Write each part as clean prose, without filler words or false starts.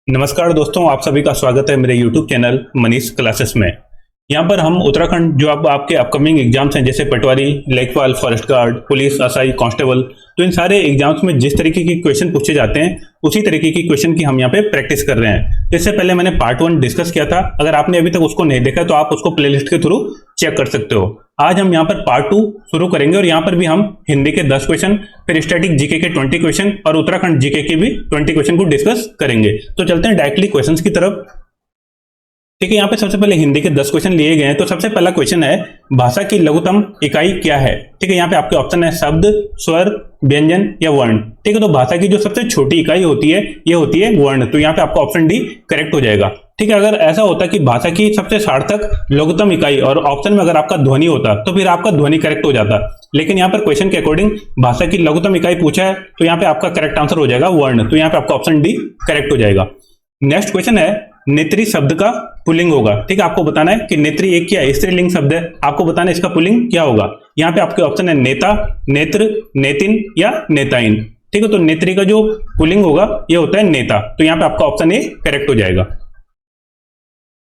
नमस्कार दोस्तों, आप सभी का स्वागत है मेरे YouTube चैनल मनीष क्लासेस में। यहाँ पर हम उत्तराखंड जो अब आपके अपकमिंग एग्जाम्स हैं जैसे पटवारी, लेखपाल, forest guard, police, SI, constable, तो इन सारे एग्जाम्स में जिस तरीके के क्वेश्चन पूछे जाते हैं उसी तरीके की क्वेश्चन की हम यहाँ पे प्रैक्टिस कर रहे हैं। इससे पहले मैंने पार्ट 1 डिस्कस किया था, अगर आपने अभी तक उसको नहीं देखा तो आप उसको प्लेलिस्ट के थ्रू चेक कर सकते हो। आज हम यहाँ पर पार्ट 2 शुरू करेंगे और यहाँ पर भी हम हिंदी के 10 क्वेश्चन, फिर स्टैटिक जीके के 20 क्वेश्चन और उत्तराखंड जीके के भी 20 क्वेश्चन को डिस्कस करेंगे। तो चलते हैं डायरेक्टली क्वेश्चन की तरफ। ठीक है, यहाँ पे सबसे पहले हिंदी के 10 क्वेश्चन लिए गए हैं। तो सबसे पहला क्वेश्चन है, भाषा की लघुत्तम इकाई क्या है? ठीक है, यहाँ पे आपके ऑप्शन है शब्द, स्वर, व्यंजन या वर्ण। ठीक है, तो भाषा की जो सबसे छोटी इकाई होती है ये होती है वर्ण। तो यहाँ पे आपका ऑप्शन डी करेक्ट हो जाएगा। ठीक है, अगर ऐसा होता कि भाषा की सबसे सार्थक लघुत्तम इकाई और ऑप्शन में अगर आपका ध्वनि होता तो फिर आपका ध्वनि करेक्ट हो जाता, लेकिन यहाँ पर क्वेश्चन के अकॉर्डिंग भाषा की लघुत्तम इकाई पूछा है तो यहाँ पे आपका करेक्ट आंसर हो जाएगा वर्ण। तो यहाँ पे आपका ऑप्शन डी करेक्ट हो जाएगा। नेक्स्ट क्वेश्चन है, नेत्री शब्द का पुल्लिंग होगा। ठीक है, आपको बताना है कि नेत्री एक क्या है, स्त्रीलिंग शब्द है, आपको बताना है इसका पुल्लिंग क्या होगा। यहाँ पे आपके ऑप्शन है नेता, नेत्र, नेतिन या नेताइन। ठीक है, तो नेत्री का जो पुल्लिंग होगा ये होता है नेता। तो यहाँ पे आपका ऑप्शन ए करेक्ट हो जाएगा।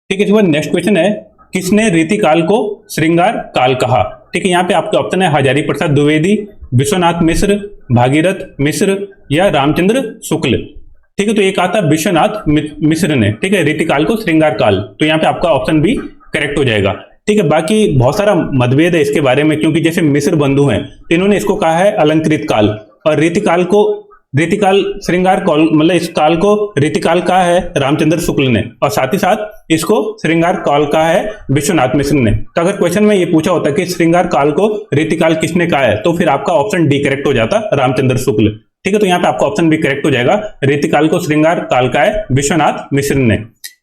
ठीक है, इसके बाद नेक्स्ट क्वेश्चन है, किसने रीतिकाल को श्रृंगार काल कहा? ठीक है, यहाँ पे आपके ऑप्शन है हजारी प्रसाद द्विवेदी, विश्वनाथ मिश्र, भागीरथ मिश्र या रामचंद्र शुक्ल। ठीक है, तो एक आता विश्वनाथ मिश्र ने, ठीक है, रीतिकाल को श्रृंगार काल। तो यहाँ पे आपका ऑप्शन बी करेक्ट हो जाएगा। ठीक है, बाकी बहुत सारा मतभेद है इसके बारे में, क्योंकि जैसे मिश्र बंधु हैं तो इन्होंने इसको कहा है अलंकृत काल, और रीतिकाल श्रृंगार काल मतलब इस काल को रीतिकाल कहा है रामचंद्र शुक्ल ने, और साथ ही साथ इसको श्रृंगार काल कहा है विश्वनाथ मिश्र ने। तो अगर क्वेश्चन में ये पूछा होता कि श्रृंगार काल को रीतिकाल किसने कहा है तो फिर आपका ऑप्शन डी करेक्ट हो जाता, रामचंद्र शुक्ल। ठीक है, तो यहाँ पे आपका ऑप्शन बी करेक्ट हो जाएगा, रीतिकाल को श्रृंगार काल का है विश्वनाथ मिश्र ने।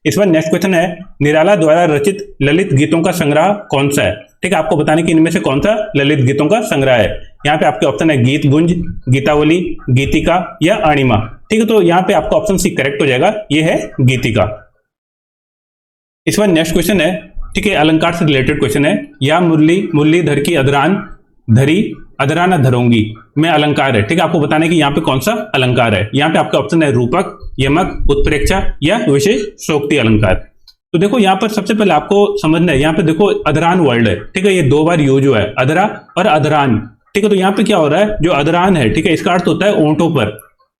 इस बार नेक्स्ट क्वेश्चन है, निराला द्वारा रचित ललित गीतों का संग्रह कौन सा है? ठीक है, आपको बताने कि इनमें से कौन सा ललित गीतों का संग्रह है। यहाँ पे आपके ऑप्शन है गीत गुंज, गीतावली, गीतिका या अणिमा। ठीक है, तो यहाँ पे आपका ऑप्शन सी करेक्ट हो जाएगा, ये है गीतिका। इस बार नेक्स्ट क्वेश्चन है, ठीक है, अलंकार से रिलेटेड क्वेश्चन है, या मुरलीधर की अधरान धरी अधरा न धरूंगी में अलंकार है। ठीक है, आपको बताने कि यहाँ पे कौन सा अलंकार है। यहाँ पे आपका ऑप्शन है रूपक, यमक, उत्प्रेक्षा या विशेष शोक्ति अलंकार। तो देखो यहाँ पर सबसे पहले आपको समझना है, यहाँ पे देखो अधरान वर्ड है। ठीक है, ये 2 बार यूज हुआ है, अधरा और अधरान। ठीक है, तो यहाँ पे क्या हो रहा है, जो अधरान है, ठीक है, इसका अर्थ होता है होंठों पर।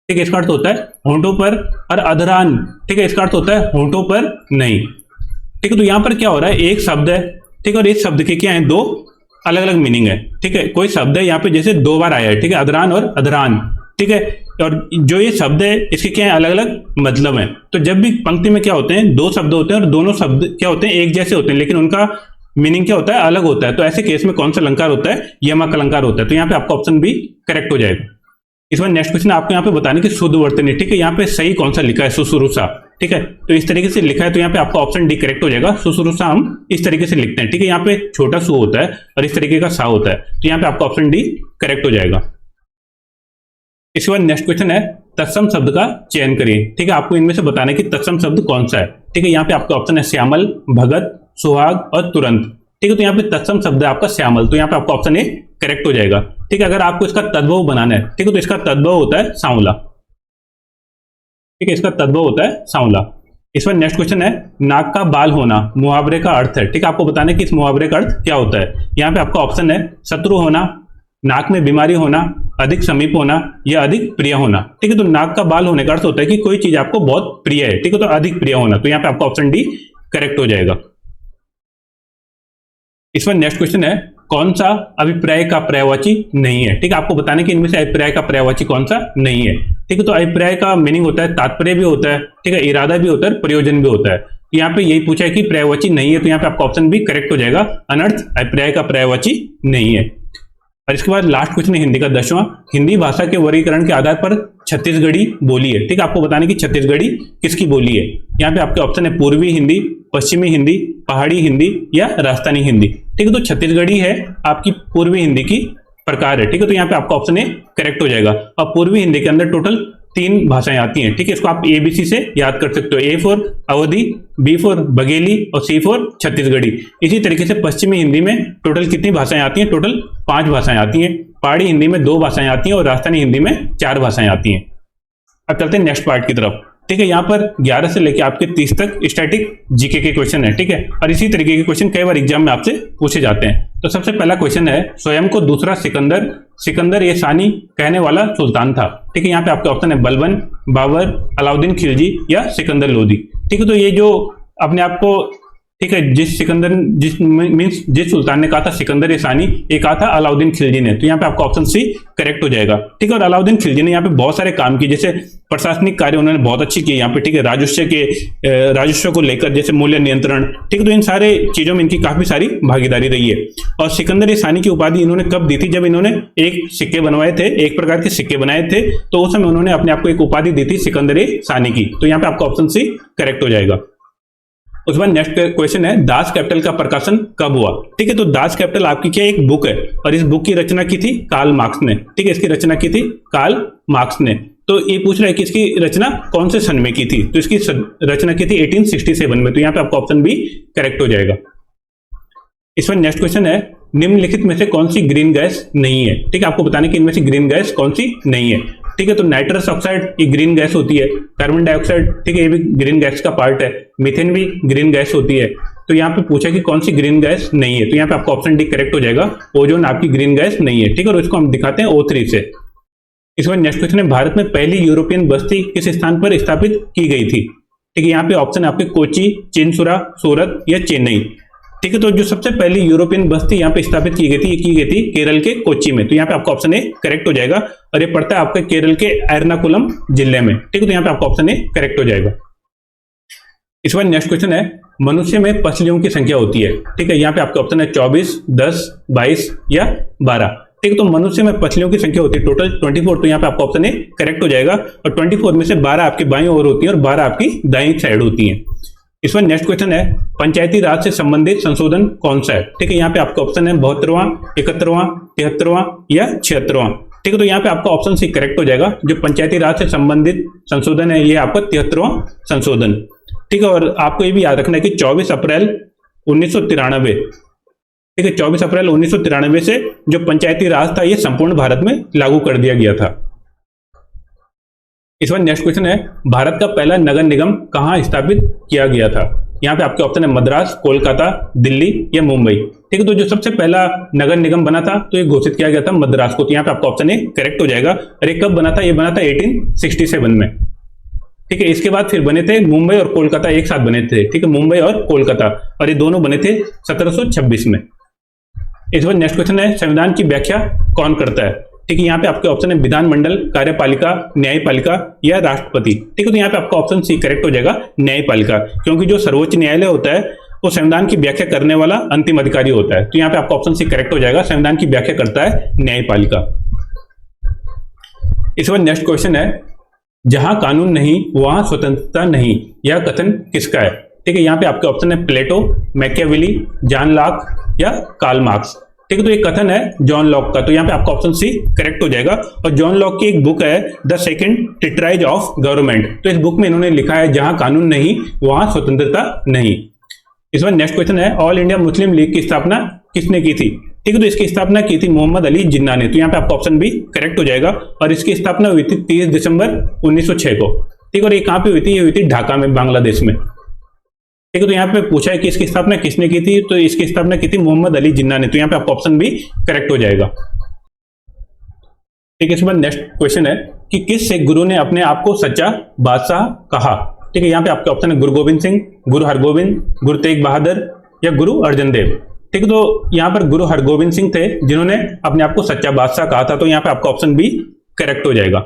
ठीक है, इसका अर्थ होता है होंठों पर, और अधरान, ठीक है, इसका अर्थ होता है होंठों पर नहीं। ठीक है, तो यहाँ पर क्या हो रहा है, एक शब्द है, ठीक है, और इस शब्द के क्या है, 2 अलग अलग मीनिंग है। ठीक है, कोई शब्द है यहाँ पे जैसे 2 बार आया है, ठीक है, अधरान और अधरान। ठीक है, और जो ये शब्द है इसके क्या है, अलग अलग मतलब है। तो जब भी पंक्ति में क्या होते हैं, 2 शब्द होते हैं और दोनों शब्द क्या होते हैं, एक जैसे होते हैं, लेकिन उनका मीनिंग क्या होता है, अलग होता है। तो ऐसे केस में कौन सा अलंकार होता है, यमक अलंकार होता है। तो यहाँ पे आपका ऑप्शन बी करेक्ट हो जाएगा। इस बार नेक्स्ट क्वेश्चन आपको यहाँ पे बताने की शुद्ध वर्तनी। ठीक है, यहाँ पे सही कौन सा लिखा है, सुश्रूषा। ठीक है, तो इस तरीके से लिखा है तो यहाँ पे आपका ऑप्शन डी करेक्ट हो जाएगा। सुश्रूषा हम इस तरीके से लिखते हैं। ठीक है, यहाँ पे छोटा सु होता है और इस तरीके का सा होता है, तो यहाँ पे आपका ऑप्शन डी करेक्ट हो जाएगा। इसके बाद नेक्स्ट क्वेश्चन है, तत्सम शब्द का चयन करिए। ठीक है, आपको इनमें से बताना है कि तत्सम शब्द कौन सा है। ठीक है, यहाँ पे आपका ऑप्शन है श्यामल, भगत, सुहाग और तुरंत। ठीक है, तो यहाँ पे तत्सम शब्द है आपका श्यामल। तो यहाँ पे आपका ऑप्शन ए करेक्ट हो जाएगा। ठीक है, अगर आपको इसका तद्भव बनाना है, ठीक है, तो इसका तद्भव होता है सांवला। ठीक है, इसका तद्भव होता है सांवला। इस पर नेक्स्ट क्वेश्चन है, नाक का बाल होना मुहावरे का अर्थ है। ठीक है, आपको बताना है कि इस मुहावरे का अर्थ क्या होता है। यहाँ पे आपका ऑप्शन है शत्रु होना, नाक में बीमारी होना, अधिक समीप होना या अधिक प्रिय होना। ठीक है, तो नाक का बाल होने का अर्थ होता है कि कोई चीज आपको बहुत प्रिय है। ठीक है, तो अधिक प्रिय होना। तो यहाँ पे आपका ऑप्शन डी करेक्ट हो जाएगा। इस पर नेक्स्ट क्वेश्चन है, कौन सा अभिप्राय का पर्यायवाची नहीं है? ठीक है, आपको बताने कि इनमें से अभिप्राय का पर्यायवाची कौन सा नहीं है। ठीक है, तो अभिप्राय का मीनिंग होता है तात्पर्य भी होता है, ठीक है, इरादा भी होता है, प्रयोजन भी होता है। तो यहाँ पे यही पूछा है कि पर्यायवाची नहीं है, तो यहाँ पे आपका ऑप्शन भी करेक्ट हो जाएगा, अनर्थ अभिप्राय का पर्यायवाची नहीं है। और इसके बाद लास्ट क्वेश्चन है हिंदी का 10वां, हिंदी भाषा के वर्गीकरण के आधार पर छत्तीसगढ़ी बोली है। ठीक है, आपको बताने की छत्तीसगढ़ी किसकी बोली है। यहाँ पे आपके ऑप्शन है पूर्वी हिंदी, पश्चिमी हिंदी, पहाड़ी हिंदी या राजस्थानी हिंदी। ठीक है, तो छत्तीसगढ़ी है आपकी पूर्वी हिंदी की प्रकार है। ठीक है, तो यहाँ पे आपका ऑप्शन ए करेक्ट हो जाएगा। और पूर्वी हिंदी के अंदर टोटल 3 भाषाएं आती हैं। ठीक है, इसको आप ABC से याद कर सकते हो, A for Awadhi, B for Bagheli और C फॉर छत्तीसगढ़ी। इसी तरीके से पश्चिमी हिंदी में टोटल कितनी भाषाएं आती हैं, टोटल 5 भाषाएं आती हैं। पहाड़ी हिंदी में 2 भाषाएं आती हैं और राजस्थानी हिंदी में 4 भाषाएं आती हैं। अब चलते हैं नेक्स्ट पार्ट की तरफ। ठीक है। यहाँ पर 11 से लेके आपके 30 तक स्टैटिक जीके के क्वेश्चन है, ठीक है। और इसी तरीके के क्वेश्चन कई बार एग्जाम में आपसे पूछे जाते हैं। तो सबसे पहला क्वेश्चन है, स्वयं को दूसरा सिकंदर ये सानी कहने वाला सुल्तान था, ठीक है। यहाँ पे आपके ऑप्शन है बलबन, बाबर, अलाउद्दीन खिलजी या सिकंदर लोदी, ठीक है। तो ये जो अपने आप को, ठीक है, जिस सुल्तान ने कहा था सिकंदर ये सानी, ये कहा था अलाउद्दीन खिलजी ने। तो यहाँ पे आपका ऑप्शन सी करेक्ट हो जाएगा, ठीक है। और अलाउद्दीन खिलजी ने यहाँ पे बहुत सारे काम किए, जैसे प्रशासनिक कार्य उन्होंने बहुत अच्छी किए यहाँ पे, ठीक है। राजस्व को लेकर, जैसे मूल्य नियंत्रण, ठीक है। तो इन सारे चीजों में इनकी काफी सारी भागीदारी रही है। और सिकंदर ये सानी की उपाधि इन्होंने कब दी थी? जब इन्होंने एक सिक्के बनवाए थे, एक प्रकार के सिक्के बनाए थे, तो उस समय उन्होंने अपने आप को एक उपाधि दी थी सिकंदर ये सानी की। तो यहाँ पे आपका ऑप्शन सी करेक्ट हो जाएगा। उसके बाद नेक्स्ट क्वेश्चन है, दास कैपिटल का प्रकाशन कब हुआ? ठीक है। तो दास कैपिटल आपकी क्या एक बुक है, और इस बुक की रचना की थी कार्ल मार्क्स ने, ठीक है। इसकी रचना की थी कार्ल मार्क्स ने। तो ये पूछ रहा है कि इसकी रचना कौन से सन में की थी? तो इसकी रचना की थी 1867 में। तो यहाँ पे आपका ऑप्शन बी करेक्ट हो जाएगा। इस पर नेक्स्ट क्वेश्चन है, निम्नलिखित में से कौन सी ग्रीन गैस नहीं है? ठीक है, आपको बताने की इनमें से ग्रीन गैस कौन सी नहीं है, ठीक है। तो नाइट्रस ऑक्साइड ये ग्रीन गैस होती है, कार्बन डाइऑक्साइड, ठीक है, ये भी ग्रीन गैस का पार्ट है, मीथेन भी ग्रीन गैस होती है। तो यहाँ पे पूछा कि कौन सी ग्रीन गैस नहीं है, तो यहाँ पे आपका ऑप्शन डी करेक्ट हो जाएगा, ओजोन आपकी ग्रीन गैस नहीं है, ठीक है। और इसको हम दिखाते हैं O3 से। इसमें नेक्स्ट क्वेश्चन है, भारत में पहली यूरोपियन बस्ती किस स्थान पर स्थापित की गई थी? ठीक है, यहाँ पे ऑप्शन है आपके कोची, चिनसुरा, सूरत या चेन्नई, ठीक है। तो जो सबसे पहली यूरोपियन बस्ती यहाँ पे स्थापित की गई थी केरल के कोच्चि में। तो यहाँ पे आपका ऑप्शन ए करेक्ट हो जाएगा, और ये पड़ता है आपके केरल के एर्नाकुलम जिले में, ठीक है। तो यहाँ पे आपका ऑप्शन ए करेक्ट हो जाएगा। इस बार नेक्स्ट क्वेश्चन है, मनुष्य में पसलियों की संख्या होती है, ठीक है। यहाँ पे आपका ऑप्शन है 24, 10, 22 या 12, ठीक है। तो मनुष्य में पसलियों की संख्या होती है टोटल 24। तो यहाँ पे आपका ऑप्शन ए करेक्ट हो जाएगा, और 24 में से 12 आपकी बाईं ओर होती है और 12 आपकी दाईं साइड होती है। इस पर नेक्स्ट क्वेश्चन है, पंचायती राज से संबंधित संशोधन कौन सा है? ठीक है, यहाँ पे आपका ऑप्शन है 72वां, 71वां, 73वां या 76वां, ठीक है। तो यहाँ पे आपका ऑप्शन सी करेक्ट हो जाएगा। जो पंचायती राज से संबंधित संशोधन है, ये आपका 73वां संशोधन, ठीक है। और आपको ये भी याद रखना है कि 24 अप्रैल 1993, ठीक है, 24 अप्रैल 1993 से जो पंचायती राज था ये संपूर्ण भारत में लागू कर दिया गया था। इस बार नेक्स्ट क्वेश्चन है, भारत का पहला नगर निगम कहाँ स्थापित किया गया था? यहाँ पे आपके ऑप्शन है मद्रास, कोलकाता, दिल्ली या मुंबई, ठीक है। तो जो सबसे पहला नगर निगम बना था तो ये घोषित किया गया था मद्रास को। तो यहाँ पे आपका ऑप्शन ए करेक्ट हो जाएगा। और ये कब बना था? ये बना था 1867 में, ठीक है। इसके बाद फिर बने थे मुंबई और कोलकाता, एक साथ बने थे, ठीक है, मुंबई और कोलकाता, और ये दोनों बने थे 1726 में। इस बार नेक्स्ट क्वेश्चन है, संविधान की व्याख्या कौन करता है? ठीक है, यहाँ पे आपके ऑप्शन है विधानमंडल, कार्यपालिका, न्यायपालिका या राष्ट्रपति, ठीक है। तो यहाँ पे आपका ऑप्शन सी करेक्ट हो जाएगा, न्यायपालिका, क्योंकि जो सर्वोच्च न्यायालय होता है वो संविधान की व्याख्या करने वाला अंतिम अधिकारी होता है। तो यहाँ पे आपका ऑप्शन सी करेक्ट हो जाएगा, संविधान की व्याख्या करता है न्यायपालिका। इस बार नेक्स्ट क्वेश्चन है, जहां कानून नहीं वहां स्वतंत्रता नहीं, यह कथन किसका है? ठीक है, यहाँ पे आपके ऑप्शन है प्लेटो, मैकियावेली, जॉन लॉक या कार्ल मार्क्स, ठीक है। तो ये कथन है जॉन लॉक का। तो यहाँ पे आपका ऑप्शन सी करेक्ट हो जाएगा। और जॉन लॉक की एक बुक है द सेकंड टेट्राइज ऑफ गवर्नमेंट। तो इस बुक में इन्होंने लिखा है जहां कानून नहीं वहां स्वतंत्रता नहीं। इस बार नेक्स्ट क्वेश्चन है, ऑल इंडिया मुस्लिम लीग की स्थापना किसने की थी? ठीक है, तो इसकी स्थापना की थी मोहम्मद अली जिन्ना ने। तो यहाँ पे आपका ऑप्शन भी करेक्ट हो जाएगा। और इसकी स्थापना हुई थी 30 दिसंबर 1906 को, ठीक है। और ये कहाँ पे हुई थी? ये हुई थी ढाका में, बांग्लादेश में, ठीक है। तो यहाँ पे पूछा है कि इसकी स्थापना किसने की थी? तो इसकी स्थापना की थी मोहम्मद अली जिन्ना ने। तो यहाँ पे आपका ऑप्शन भी करेक्ट हो जाएगा, ठीक है। इसके बाद नेक्स्ट क्वेश्चन है कि किस सिख गुरु ने अपने आप को सच्चा बादशाह कहा? ठीक है, यहाँ पे आपके ऑप्शन है गुरु गोविंद सिंह, गुरु हरगोविंद, गुरु तेग बहादुर या गुरु अर्जन देव, ठीक है। तो यहाँ पर गुरु हरगोविंद सिंह थे जिन्होंने अपने आप को सच्चा बादशाह कहा था। तो यहाँ पे आपका ऑप्शन भी करेक्ट हो जाएगा।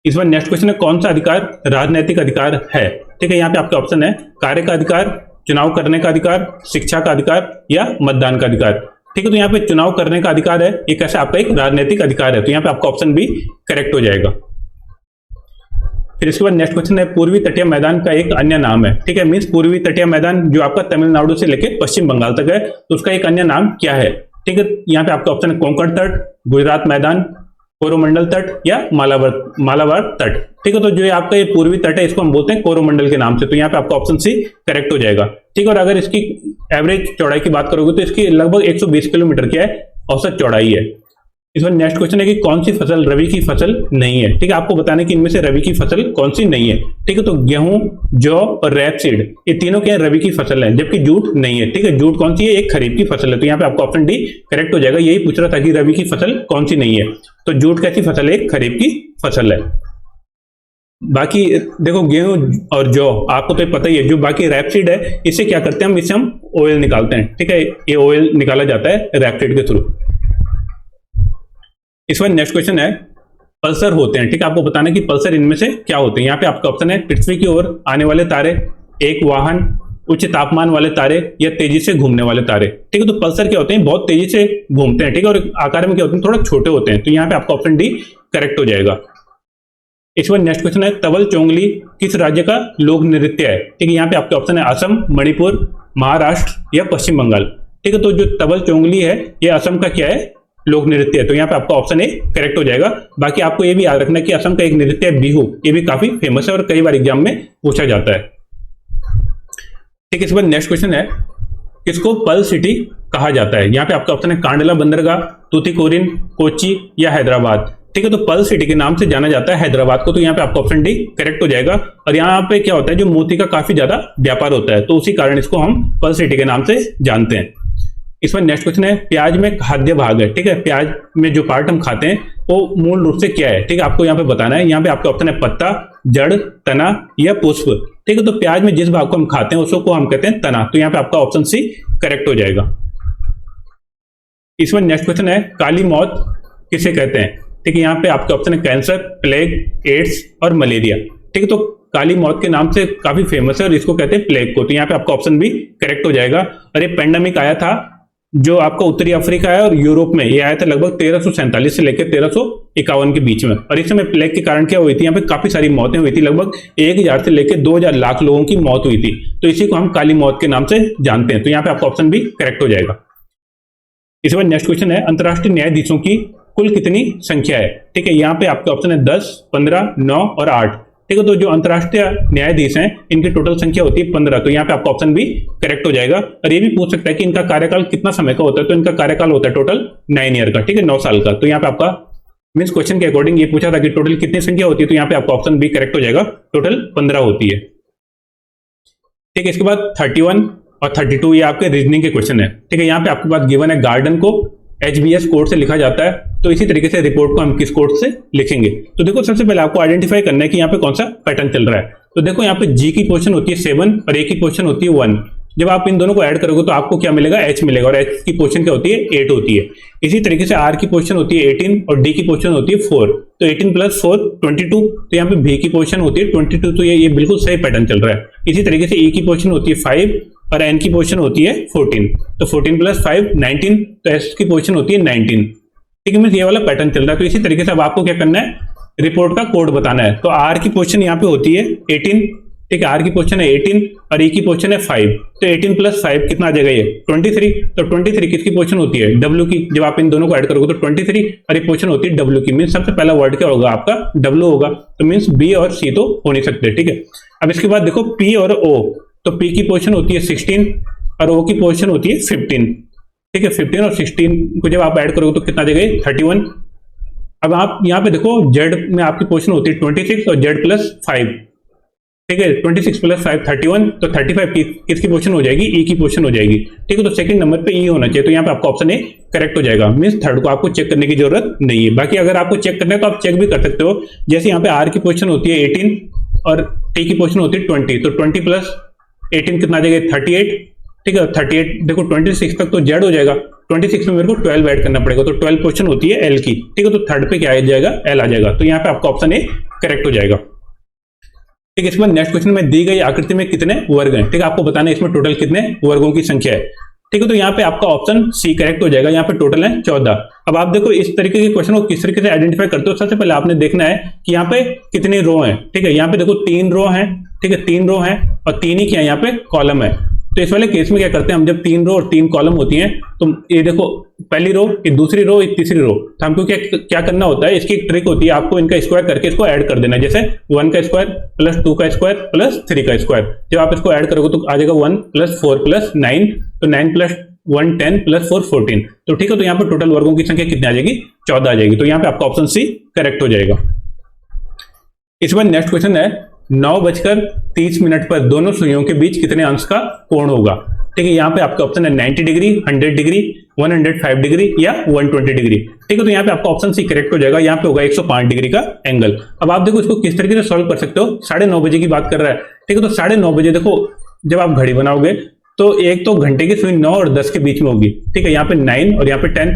इस बार नेक्स्ट क्वेश्चन है, कौन सा अधिकार राजनैतिक अधिकार है? ठीक है, यहाँ पे आपके ऑप्शन है कार्य का अधिकार, चुनाव करने का अधिकार, शिक्षा का अधिकार या मतदान का अधिकार, ठीक है। तो यहाँ पे चुनाव करने का अधिकार है, ये कैसे आपका एक राजनीतिक अधिकार है। तो यहाँ पे आपका ऑप्शन भी करेक्ट हो जाएगा। फिर इसके बाद नेक्स्ट क्वेश्चन है, पूर्वी तटीय मैदान का एक अन्य नाम है, ठीक है। मींस पूर्वी तटीय मैदान जो आपका तमिलनाडु से लेकर पश्चिम बंगाल तक है, तो उसका एक अन्य नाम क्या है? ठीक है, यहाँ पे आपका ऑप्शन है कोंकण तट, गुजरात मैदान, कोरोमंडल तट या मालाबार तट, ठीक है। तो जो आपका ये पूर्वी तट है इसको हम बोलते हैं कोरोमंडल के नाम से। तो यहाँ पे आपका ऑप्शन सी करेक्ट हो जाएगा, ठीक है। और अगर इसकी एवरेज चौड़ाई की बात करोगे तो इसकी लगभग 120 किलोमीटर क्या है औसत चौड़ाई है, इस बार नेक्स्ट क्वेश्चन है कि कौन सी फसल रबी की फसल नहीं है। ठीक है, आपको बताना है कि इनमें से रबी की फसल कौन सी नहीं है। ठीक है, तो गेहूं, जौ और रैपसीड ये तीनों क्या रबी की फसल है, जबकि जूट नहीं है। ठीक है, जूट कौन सी है, एक खरीफ की फसल है। तो यहाँ पे आपको ऑप्शन डी करेक्ट हो जाएगा। यही पूछ रहा था कि रबी की फसल कौन सी नहीं है, तो जूट कैसी फसल है, एक खरीफ की फसल है। बाकी देखो गेहूं और जौ आपको तो पता ही है। जो बाकी रैपसीड है इससे क्या करते हैं हम, इससे हम ऑयल निकालते हैं। ठीक है, ये ऑयल निकाला जाता है रैपसीड के थ्रू। इस बार नेक्स्ट क्वेश्चन है पल्सर होते हैं। ठीक है, आपको बताना है कि पल्सर इनमें से क्या होते हैं। यहाँ पे आपका ऑप्शन है पृथ्वी की ओर आने वाले तारे, एक वाहन, उच्च तापमान वाले तारे या तेजी से घूमने वाले तारे। ठीक है, तो पल्सर क्या होते हैं, बहुत तेजी से घूमते हैं। ठीक है, और आकार में क्या होते हैं, थोड़ा छोटे होते हैं। तो यहाँ पे आपका ऑप्शन डी करेक्ट हो जाएगा। इस बार नेक्स्ट क्वेश्चन है तवल चोंगली किस राज्य का लोक नृत्य है। ठीक है, यहाँ पे आपके ऑप्शन है असम, मणिपुर, महाराष्ट्र या पश्चिम बंगाल। ठीक है, तो जो तवल चोंगली है ये असम का क्या है, लोक नृत्य है। तो यहाँ पे आपका ऑप्शन ए करेक्ट हो जाएगा। बाकी आपको ये भी याद रखना है कि असम का एक नृत्य है बिहू, ये भी काफी फेमस है और कई बार एग्जाम में पूछा जाता है। ठीक है, इस बार नेक्स्ट क्वेश्चन है किसको पर्ल सिटी कहा जाता है। यहाँ पे आपका ऑप्शन है कांडला बंदरगाह, तूतीकोरिन, कोच्चि या हैदराबाद। ठीक है, तो पर्ल सिटी के नाम से जाना जाता है हैदराबाद को। तो यहाँ पे आपका ऑप्शन डी करेक्ट हो जाएगा। और यहाँ पे क्या होता है, जो मोती का काफी ज्यादा व्यापार होता है, तो उसी कारण इसको हम पर्ल सिटी के नाम से जानते हैं। इस पर नेक्स्ट क्वेश्चन है प्याज में खाद्य भाग है। ठीक है, प्याज में जो पार्ट हम खाते हैं वो मूल रूप से क्या है। ठीक है, आपको यहाँ पे बताना है। यहाँ पे आपका ऑप्शन है पत्ता, जड़, तना या पुष्प। ठीक है, तो प्याज में जिस भाग को हम खाते हैं उसको हम कहते हैं तना। तो यहाँ पे आपका ऑप्शन सी करेक्ट हो जाएगा। इस पर नेक्स्ट क्वेश्चन है काली मौत किसे कहते हैं। ठीक है, यहाँ पे आपके ऑप्शन है कैंसर, प्लेग, एड्स और मलेरिया। ठीक है, तो काली मौत के नाम से काफी फेमस है और इसको कहते हैं प्लेग को। तो यहाँ पे आपका ऑप्शन भी करेक्ट हो जाएगा। और ये पेंडेमिक आया था जो आपका उत्तरी अफ्रीका है और यूरोप में, ये आया था लगभग 1347 से लेकर 1351 के बीच में। और इस समय प्लेग के कारण क्या हुई थी, यहाँ पे काफी सारी मौतें हुई थी। लगभग 1000 से लेकर 2000 लाख लोगों की मौत हुई थी। तो इसी को हम काली मौत के नाम से जानते हैं। तो यहाँ पे आपका ऑप्शन भी करेक्ट हो जाएगा। इस बार नेक्स्ट क्वेश्चन है अंतर्राष्ट्रीय न्यायाधीशों की कुल कितनी संख्या है। ठीक है, यहाँ पे आपका ऑप्शन है 10, 15, 9 और 8। ठीक है, तो जो अंतर्राष्ट्रीय न्यायाधीश हैं इनकी टोटल संख्या होती है 15। तो यहाँ पे आपका ऑप्शन भी करेक्ट हो जाएगा। और ये भी पूछ सकता है कि इनका कार्यकाल कितना समय का होता है। तो इनका कार्यकाल होता है टोटल 9 ईयर का। ठीक है, 9 साल का। तो यहाँ पे आपका मीन्स क्वेश्चन के अकॉर्डिंग ये पूछा था कि टोटल कितनी संख्या होती है। तो यहाँ पे आपका ऑप्शन भी करेक्ट हो जाएगा, टोटल 15 होती है। ठीक है, इसके बाद 31 और 32 ये आपके रीजनिंग के क्वेश्चन है। ठीक है, यहाँ पे आपके पास गिवन है गार्डन को HBS कोड से लिखा जाता है। तो इसी तरीके से रिपोर्ट को हम किस कोड से लिखेंगे। तो देखो सबसे पहले आपको आइडेंटिफाई करना है कि यहाँ पे कौन सा पैटर्न चल रहा है। तो देखो यहाँ पे G की पोजीशन होती है 7 और A की पोजीशन होती है 1। जब आप इन दोनों को ऐड करोगे तो आपको क्या मिलेगा, H मिलेगा। और H की पोजीशन क्या होती है, 8 होती है। इसी तरीके से R की पोजीशन होती है 18 और D की पोजीशन होती है 4। तो 18 + 4 22। तो यहाँ पे B की पोजीशन होती है 22। तो ये बिल्कुल सही पैटर्न चल रहा है। इसी तरीके से E की पोजीशन होती है 5 और N की पोजीशन होती है 14। तो 14 + 5 19। तो S की पोजीशन होती है 19। ठीक है, ये वाला पैटर्न चल रहा है। तो इसी तरीके से अब आपको क्या करना है, रिपोर्ट का कोड बताना है। तो R की पोजीशन यहाँ पे होती है 18। ठीक है, R की पोजीशन है 18 और E की पोजीशन है 5। तो 18 + 5 कितना आ जाएगा, ये 23। तो 23 किसकी पोजीशन होती है, W की। जब आप इन दोनों को ऐड करोगे तो 23 और ये पोजीशन होती है W की। मीन्स सबसे पहला वर्ड क्या होगा आपका, W होगा। तो मीन्स B और C तो हो नहीं सकते। ठीक है, अब इसके बाद देखो P और O। तो P की पोजीशन होती है 16 और O की पोजीशन होती है 15। ठीक है, 15 और 16 को जब आप ऐड करोगे तो कितना आ जाएगा, 31। अब आप यहाँ पे देखो Z में आपकी पोजीशन होती है 26 और Z + 5। ठीक है, 26 + 5 31। तो 35 किसकी पोजीशन हो जाएगी, E की पोजीशन हो जाएगी। ठीक है, तो सेकंड नंबर पे E होना चाहिए। तो यहाँ पे आपका ऑप्शन ए करेक्ट हो जाएगा। मीन्स थर्ड को आपको चेक करने की जरूरत नहीं है। बाकी अगर आपको चेक करना है तो आप चेक भी कर सकते हो। जैसे यहाँ पे R की पोजीशन होती है 18 और T की पोजीशन होती है 20। तो 20 + 18 कितना आ जाएगा, 38। ठीक है, 38 देखो 26 तक तो Z हो जाएगा। 26 में मेरे को 12 ऐड करना पड़ेगा। तो 12 पोजीशन होती है L की। ठीक है, तो थर्ड पे क्या आ जाएगा, L आ जाएगा। तो यहाँ पे आपका ऑप्शन ए करेक्ट हो जाएगा। ठीक है, इसमें नेक्स्ट क्वेश्चन में दी गई आकृति में कितने वर्ग हैं। ठीक है, आपको बताना है इसमें टोटल कितने वर्गों की संख्या है। ठीक है, तो यहाँ पे आपका ऑप्शन सी करेक्ट हो जाएगा। यहाँ पे टोटल है 14। अब आप देखो इस तरीके के क्वेश्चन को किस तरीके से आइडेंटिफाई करते हो। सबसे पहले आपने देखना है कि यहाँ पे कितनी रो हैं। ठीक है, यहाँ पे देखो 3 रो हैं। ठीक है, 3 रो हैं और 3 ही क्या है, यहाँ पे कॉलम है। तो इस वाले केस में क्या करते हैं हम, जब 3 रो और 3 कॉलम होती हैं तो ये देखो पहली रो, ये दूसरी रो, ये तीसरी रो। तो हमको क्या करना होता है, इसकी एक ट्रिक होती है, आपको इनका स्क्वायर करके इसको ऐड कर देना। जैसे 1 का स्क्वायर + 2 का स्क्वायर + 3 का स्क्वायर। जब आप इसको ऐड करोगे तो आ जाएगा 1 + 4 + 9। तो 9 + 110 प्लस 4 14। तो ठीक है, तो यहाँ पे टोटल वर्गों की संख्या कितनी आ जाएगी? 14 आ जाएगी। तो यहाँ पे आपका ऑप्शन सी करेक्ट हो जाएगा। इस बार नेक्स्ट क्वेश्चन है 9:30 पर दोनों सुइयों के बीच कितने अंश का कोण होगा? ठीक है, यहाँ पे आपका ऑप्शन है 90 डिग्री, 100 डिग्री, 105 डिग्री या 120 डिग्री। ठीक है, तो यहाँ पे आपका ऑप्शन सी करेक्ट हो जाएगा। यहाँ पे होगा 105 डिग्री का एंगल। अब आप देखो इसको किस तरीके से सॉल्व कर सकते हो। 9:30 बजे की बात कर रहा है। ठीक है, तो 9:30 बजे देखो जब आप घड़ी बनाओगे तो एक तो घंटे की सुई 9 और 10 के बीच में होगी। ठीक है, यहाँ पे 9 और यहाँ पे 10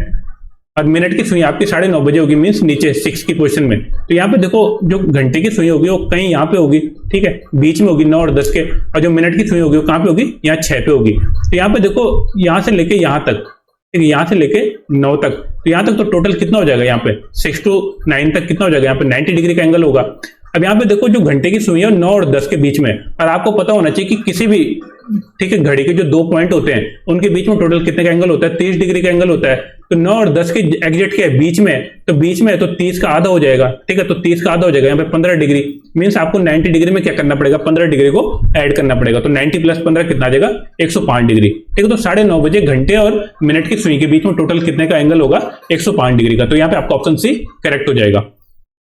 और मिनट की सुई आपकी 9:30 बजे होगी, मीन्स नीचे 6 की पोजीशन में। तो यहाँ पे देखो जो घंटे की सुई होगी वो कहीं यहाँ पे होगी। ठीक है, बीच में होगी 9 और 10 के, और जो मिनट की सुई होगी वो कहाँ पे होगी? यहाँ 6 पे होगी। तो यहाँ पे देखो यहाँ से लेके यहाँ तक, यहाँ से लेके 9 तक, तो यहाँ तक तो टोटल कितना हो जाएगा? यहाँ पे 6 to 9 तक कितना हो जाएगा? यहाँ पे 90 डिग्री का एंगल होगा। अब यहाँ पे देखो जो घंटे की सुई है 9 और 10 के बीच में, और आपको पता होना चाहिए कि किसी भी, ठीक है, घड़ी के जो 2 पॉइंट होते हैं उनके बीच में टोटल कितने का एंगल होता है? 30 डिग्री का एंगल होता है। तो 9 और 10 के एग्जैक्ट क्या है? बीच में, तो बीच में है तो 30 का आधा हो जाएगा। ठीक है, तो 30 का आधा हो जाएगा, यहाँ पे 15 डिग्री, मीन्स आपको 90 डिग्री में क्या करना पड़ेगा? 15 डिग्री को ऐड करना पड़ेगा। तो 90 प्लस 15 कितना आ जाएगा? 105 डिग्री। ठीक है, तो 9:30 बजे घंटे और मिनट की सुई के बीच में टोटल कितने का एंगल होगा? 105 डिग्री का। तो यहाँ पे आपका ऑप्शन सी करेक्ट हो जाएगा।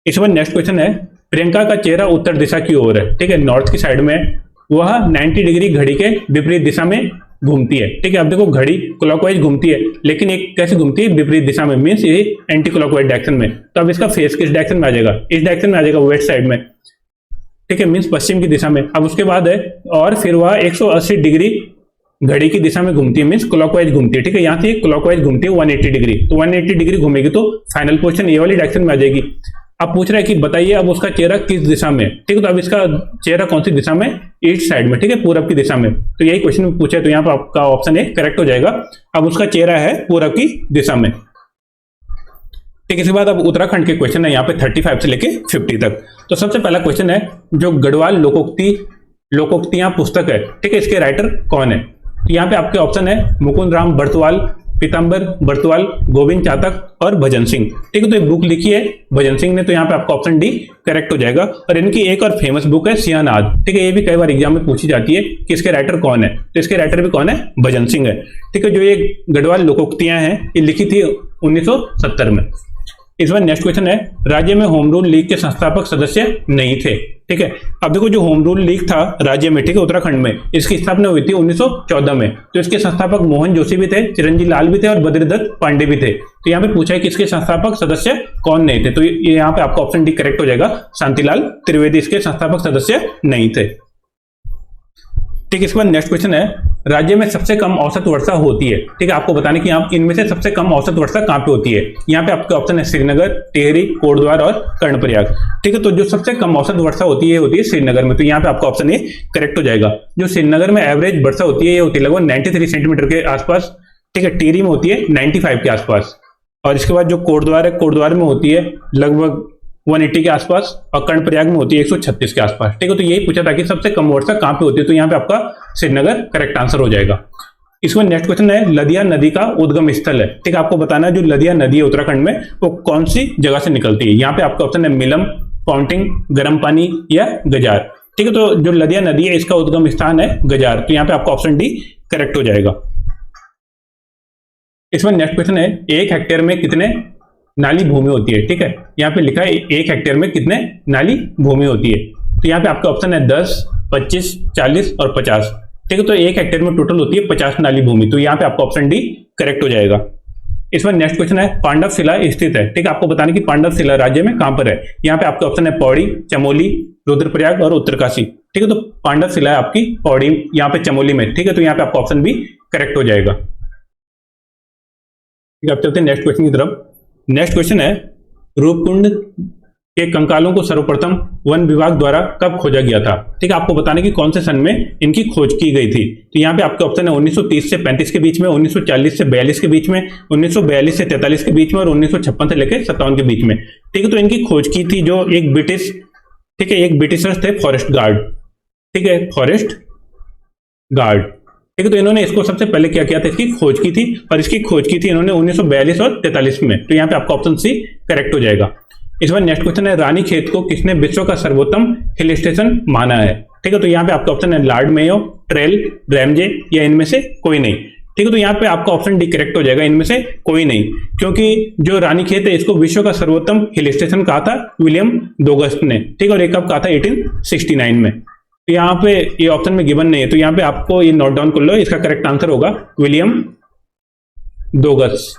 इस बार नेक्स्ट क्वेश्चन है प्रियंका का चेहरा उत्तर दिशा की ओर है। ठीक है, नॉर्थ की साइड में, वह 90 डिग्री घड़ी के विपरीत दिशा में घूमती है। ठीक है, अब देखो घड़ी क्लॉकवाइज घूमती है, लेकिन एक कैसे घूमती है? विपरीत दिशा में, मीन्स ये एंटी क्लॉकवाइज डायरेक्शन में। तो अब इसका फेस किस डायरेक्शन में आ जाएगा? इस डायरेक्शन में आ जाएगा, वेस्ट साइड में। ठीक है, मीन्स पश्चिम की दिशा में। अब उसके बाद है और फिर वह 180 डिग्री घड़ी की दिशा में घूमती है, मीन्स क्लॉकवाइज घूमती है। ठीक है, यहाँ से क्लॉकवाइज घूमती है 180 डिग्री। तो 180 डिग्री घूमेगी तो फाइनल पोजीशन ये वाली डायरेक्शन में आ जाएगी। अब पूछ रहा है कि बताइए अब उसका चेहरा किस दिशा में? ठीक है, तो अब इसका चेहरा कौन सी दिशा में? ईस्ट साइड में। ठीक है, पूरब की दिशा में। तो यही क्वेश्चन पूछा है, तो यहाँ पर आपका ऑप्शन ए करेक्ट हो जाएगा। अब उसका चेहरा है पूरब की दिशा में। ठीक है, इसके बाद अब उत्तराखंड के क्वेश्चन है यहाँ पे 35 से लेके 50 तक। तो सबसे पहला क्वेश्चन है जो गढ़वाल लोकोक्तियां पुस्तक है, ठीक है, इसके राइटर कौन है? तो यहाँ पे आपके ऑप्शन है मुकुंद राम बरतवाल, पीताम्बर बरतवाल, गोविंद चातक और भजन सिंह। ठीक है, तो एक बुक लिखी है भजन सिंह ने, तो यहाँ पे आपका ऑप्शन डी करेक्ट हो जाएगा। और इनकी एक और फेमस बुक है सिंहनाद। ठीक है, ये भी कई बार एग्जाम में पूछी जाती है कि इसके राइटर कौन है। तो इसके राइटर भी कौन है? भजन सिंह है। ठीक है, जो ये गढ़वाल लोकोक्तियां हैं ये लिखी थी 1970 में। इस बार नेक्स्ट क्वेश्चन है राज्य में होम रूल लीग के संस्थापक सदस्य नहीं थे। ठीक है, अब देखो जो होम रूल लीग था राज्य में, ठीक है, उत्तराखंड में, इसकी स्थापना हुई थी 1914 में। तो इसके संस्थापक मोहन जोशी भी थे, चिरंजीव लाल भी थे और बद्रीदत्त पांडे भी थे। तो यहाँ पे पूछा है कि इसके संस्थापक सदस्य कौन नहीं थे? तो ये यहाँ पे आपका ऑप्शन डी करेक्ट हो जाएगा। शांतिलाल त्रिवेदी इसके संस्थापक सदस्य नहीं थे। ठीक है, इसके बाद नेक्स्ट क्वेश्चन है राज्य में सबसे कम औसत वर्षा होती है। ठीक है, आपको बताने कि यहाँ इनमें से सबसे कम औसत वर्षा कहाँ पे होती है? यहाँ पे आपके ऑप्शन है श्रीनगर, टिहरी, कोटद्वार और कर्णप्रयाग। ठीक है, तो जो सबसे कम औसत वर्षा होती है श्रीनगर में। तो यहाँ पे आपका ऑप्शन ए करेक्ट हो जाएगा। जो श्रीनगर में एवरेज वर्षा होती है ये होती है लगभग 93 सेंटीमीटर के आसपास। ठीक है, टिहरी में होती है 95 के आसपास। और इसके बाद जो कोटद्वार है, कोटद्वार में होती है लगभग 180 के आसपास, और कर्णप्रयाग में होती है 136 के आसपास। ठीक है, तो यही पूछा था कि सबसे कम वर्षा कहाँ पे होती है? तो यहाँ पे आपका श्रीनगर करेक्ट आंसर हो जाएगा। इसमें नेक्स्ट क्वेश्चन है लदिया नदी का उद्गम स्थल है। ठीक है, आपको बताना है जो लदिया नदी है उत्तराखंड में वो कौन सी जगह से निकलती है? यहाँ पे आपका ऑप्शन है मिलम, पाउंटिंग, गर्म पानी या गजार। ठीक है, तो जो लदिया नदी है इसका उद्गम स्थान है गजार। तो यहाँ पे आपका ऑप्शन डी करेक्ट हो जाएगा। इसमें नेक्स्ट क्वेश्चन है 1 हेक्टेयर में कितने नाली भूमि होती है? ठीक है, यहाँ पे लिखा है 1 हेक्टेयर में कितने नाली भूमि होती है? तो यहाँ पे आपका ऑप्शन है 10, 25, 40 और 50। ठीक है, तो 1 हेक्टेयर में टोटल होती है 50 नाली भूमि। तो यहाँ पे आपका ऑप्शन डी करेक्ट हो जाएगा। इसमें नेक्स्ट क्वेश्चन है पांडव शिला स्थित है। ठीक है, आपको बताने की पांडव शिला राज्य में कहां पर है? यहाँ पे आपके ऑप्शन है पौड़ी, चमोली, रुद्रप्रयाग और उत्तरकाशी। ठीक है, तो पांडव शिला है आपकी पौड़ी, यहाँ पे चमोली में। ठीक है, तो यहाँ पे आपका ऑप्शन भी करेक्ट हो जाएगा। ठीक है, अब चलते हैं नेक्स्ट क्वेश्चन की तरफ। नेक्स्ट क्वेश्चन है रूपकुंड के कंकालों को सर्वप्रथम वन विभाग द्वारा कब खोजा गया था? ठीक है, आपको बताने की कौन से सन में इनकी खोज की गई थी? तो यहाँ पे आपके ऑप्शन है 1930 से 35 के बीच में, 1940 से 42 के बीच में, 1942 से 43 के बीच में और 1956 से लेकर 57 के बीच में। ठीक है, तो इनकी खोज की थी जो एक ब्रिटिश, ठीक है, एक ब्रिटिशर्स थे फॉरेस्ट गार्ड। ठीक है, फॉरेस्ट गार्ड। ठीक है, तो इन्होंने इसको सबसे पहले क्या किया था? इसकी खोज की थी, और इसकी खोज की थी इन्होंने 1942 और 43 में। तो यहाँ पे आपका ऑप्शन सी करेक्ट हो जाएगा। इस बार नेक्स्ट क्वेश्चन है रानी खेत को किसने विश्व का सर्वोत्तम हिल स्टेशन माना है? ठीक है, तो यहाँ पे आपका ऑप्शन है लॉर्ड मेयो, ट्रेल, रैमजे या इनमें से कोई नहीं। ठीक है, तो यहाँ पे आपका ऑप्शन डी करेक्ट हो जाएगा, इनमें से कोई नहीं, क्योंकि जो रानीखेत है इसको विश्व का सर्वोत्तम हिल स्टेशन कहा था विलियम डोगस्ट ने, ठीक है, और एक कब कहा था 1869 में। तो यहाँ पे ये ऑप्शन में गिवन नहीं है, तो यहाँ पे आपको ये नोट डाउन कर लो, इसका करेक्ट आंसर होगा विलियम डोगस्ट,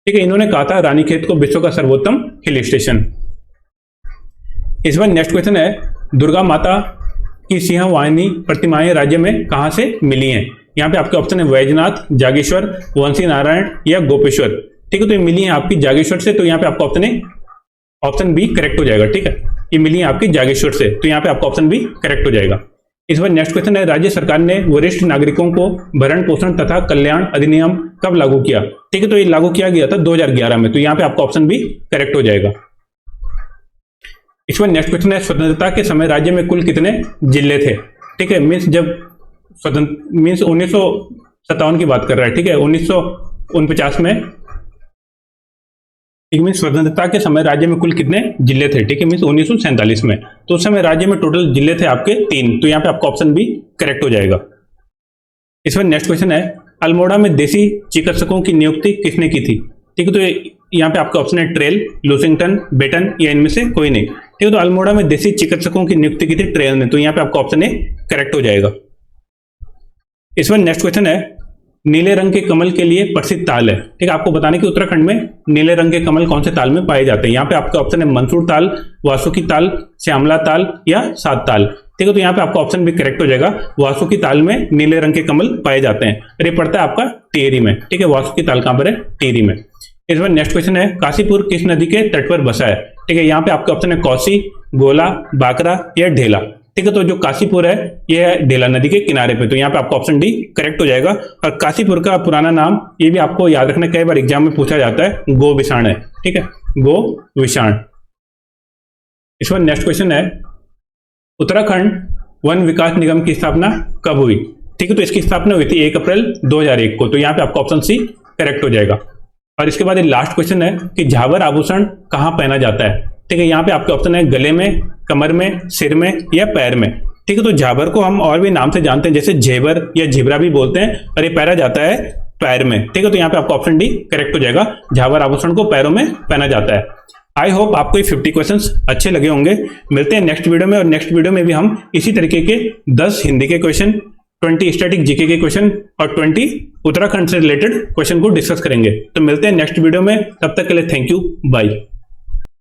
ठीक है, इन्होंने कहा था रानीखेत को विश्व का सर्वोत्तम हिल स्टेशन। इस बार नेक्स्ट क्वेश्चन है, दुर्गा माता की सिंह वाहिनी प्रतिमाएं राज्य में कहां से मिली हैं? यहाँ पे आपके ऑप्शन है वैजनाथ, जागेश्वर, वंशी नारायण या गोपेश्वर, ठीक है, तो ये मिली है आपकी जागेश्वर से, तो यहाँ पे आपका ऑप्शन है ऑप्शन बी करेक्ट हो जाएगा, ठीक है, ये मिली है आपकी जागेश्वर से, तो यहाँ पे आपका ऑप्शन बी करेक्ट हो जाएगा। इस बार नेक्स्ट क्वेश्चन है, राज्य सरकार ने वरिष्ठ नागरिकों को भरण पोषण तथा कल्याण अधिनियम कब लागू किया? ठीक है, तो ये लागू किया गया था 2011 में, तो यहाँ पे आपका ऑप्शन बी करेक्ट हो जाएगा। इस बार नेक्स्ट क्वेश्चन है, स्वतंत्रता के समय राज्य में कुल कितने जिले थे? ठीक है, मीन्स जब स्वतंत्र मीन्स 1957 की बात कर रहा है, ठीक है, 1949 में, मीन्स स्वतंत्रता के समय राज्य में कुल कितने जिले थे? ठीक है, मीन्स 1947 में, तो उस समय राज्य में टोटल जिले थे आपके 3, तो यहाँ पे आपका ऑप्शन बी करेक्ट हो जाएगा। इस पर नेक्स्ट क्वेश्चन है, अल्मोड़ा में देसी चिकित्सकों की नियुक्ति किसने की थी? ठीक है, तो यहाँ पे आपका ऑप्शन है ट्रेल, लूसिंगटन, बेटन या इनमें से कोई नहीं, ठीक है, तो अल्मोड़ा में देसी चिकित्सकों की नियुक्ति की थी ट्रेल ने, तो यहाँ पे आपका ऑप्शन ए करेक्ट हो जाएगा। इस पर नेक्स्ट क्वेश्चन है, नीले रंग के कमल के लिए प्रसिद्ध ताल है, ठीक है, आपको बताने कि उत्तराखंड में नीले रंग के कमल कौन से ताल में पाए जाते हैं। यहाँ पे आपका ऑप्शन है मंसूर ताल, वासुकी ताल, श्यामला ताल या सात ताल, ठीक है, तो यहाँ पे आपका ऑप्शन भी करेक्ट हो जाएगा, वासुकी ताल में नीले रंग के कमल पाए जाते हैं, और ये पड़ता है आपका टिहरी में, ठीक है, वासुकी ताल कहां पर है? टिहरी में। इस बार नेक्स्ट क्वेश्चन है, काशीपुर किस नदी के तट पर बसा है? ठीक है, यहाँ पे आपका ऑप्शन है कौसी, गोला, बाकरा या ढेला, ठीक है, तो जो काशीपुर है ये है ढेला नदी के किनारे पे, तो यहाँ पे आपका ऑप्शन डी करेक्ट हो जाएगा। और काशीपुर का पुराना नाम ये भी आपको याद रखना, कई बार एग्जाम में पूछा जाता है, गोविषाण है, ठीक है, गोविषाण। इस पर नेक्स्ट क्वेश्चन है, उत्तराखंड वन विकास निगम की स्थापना कब हुई? ठीक है, तो इसकी स्थापना हुई थी 1 अप्रैल 2001 को, तो यहाँ पे आपका ऑप्शन सी करेक्ट हो जाएगा। और इसके बाद ये लास्ट क्वेश्चन है कि झावर आभूषण कहाँ पहना जाता है? ठीक है, यहाँ पे आपके ऑप्शन है गले में, कमर में, सिर में या पैर में, ठीक है, तो झावर को हम और भी नाम से जानते हैं, जैसे जेवर या झिबरा भी बोलते हैं, और ये पहना जाता है पैर में, ठीक है, तो यहाँ पे आपका ऑप्शन डी करेक्ट हो जाएगा, झावर आभूषण को पैरों में पहना जाता है। आई होप आपको ये 50 क्वेश्चंस अच्छे लगे होंगे। मिलते हैं नेक्स्ट वीडियो में, और नेक्स्ट वीडियो में भी हम इसी तरीके के 10 हिंदी के क्वेश्चन, 20 स्टैटिक जीके के क्वेश्चन और 20 उत्तराखंड से रिलेटेड क्वेश्चन को डिस्कस करेंगे। तो मिलते हैं नेक्स्ट वीडियो में, तब तक के लिए थैंक यू, बाय।